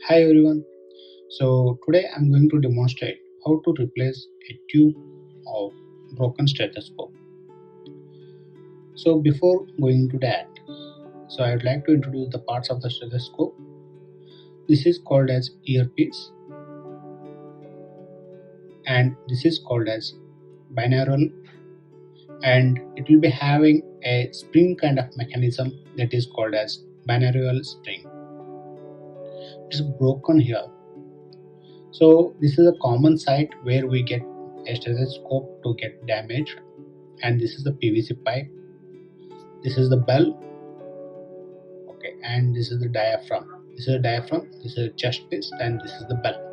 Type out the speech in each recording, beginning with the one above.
Hi everyone. So today I'm going to demonstrate how to replace a tube of broken stethoscope. So before going to that, so I would like to introduce the parts of the stethoscope. This is called as earpiece and this is called as binaural, and it will be having a spring kind of mechanism that is called as binaural spring. It's broken here. So this is a common site where we get a stethoscope to get damaged, and this is the PVC pipe. This is the bell, okay, and this is the diaphragm. This is the diaphragm, this is the chest piece, and this is the bell.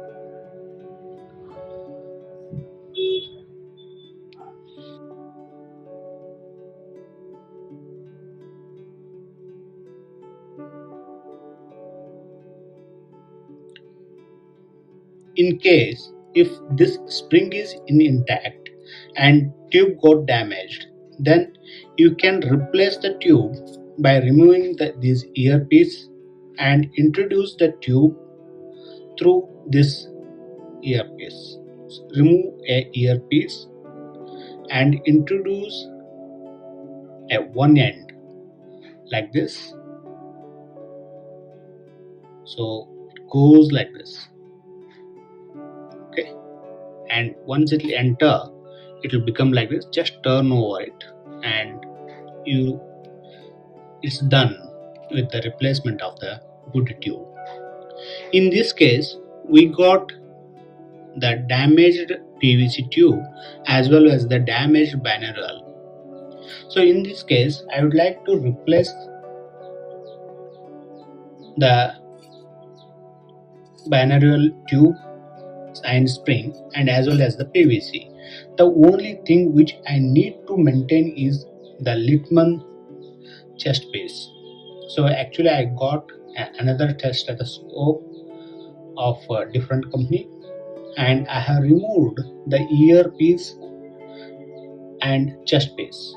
In case if this spring is intact and tube got damaged, then you can replace the tube by removing this earpiece and introduce the tube through this earpiece. So remove a earpiece and introduce at one end like this. So it goes like this, okay, and once it will enter, it will become like this. Just turn over it and it's done with the replacement of the good tube. In this case, we got the damaged PVC tube as well as the damaged binaural. So in this case, I would like to replace the binaural tube and spring and as well as the PVC. The only thing which I need to maintain is the Littmann chest piece. So actually I got another stethoscope of a different company, and I have removed the earpiece and chest piece.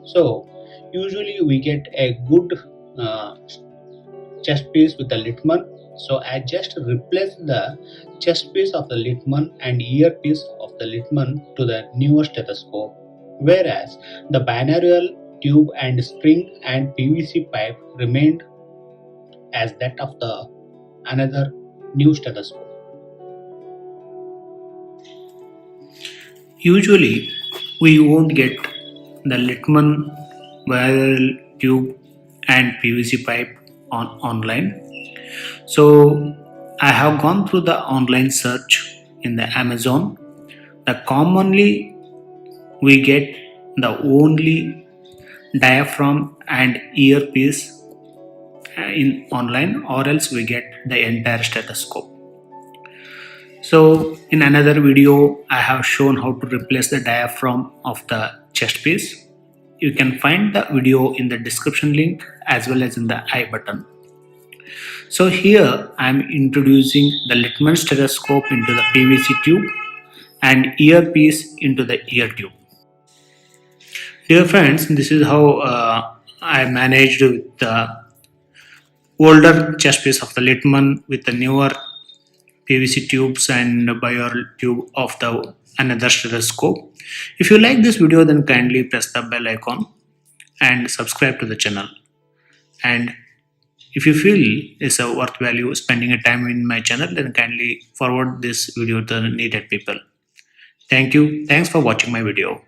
So usually we get a good chest piece with the Littmann. So I just replace the chest piece of the Littmann and earpiece of the Littmann to the newer stethoscope, whereas the binaural tube and spring and PVC pipe remained as that of the another new stethoscope. Usually, we won't get the Littmann binaural tube and PVC pipe online. So, I have gone through the online search in the Amazon. The commonly we get the only diaphragm and earpiece in online, or else we get the entire stethoscope. So in another video, I have shown how to replace the diaphragm of the chest piece. You can find the video in the description link as well as in the I button. So here I am introducing the Littmann stethoscope into the PVC tube and earpiece into the ear tube. Dear friends, this is how I managed with the older chest piece of the Littmann with the newer PVC tubes and binaural tube of the another stethoscope. If you like this video, then kindly press the bell icon and subscribe to the channel. And if you feel it's a worth value spending a time in my channel, then kindly forward this video to the needed people. Thank you. Thanks for watching my video.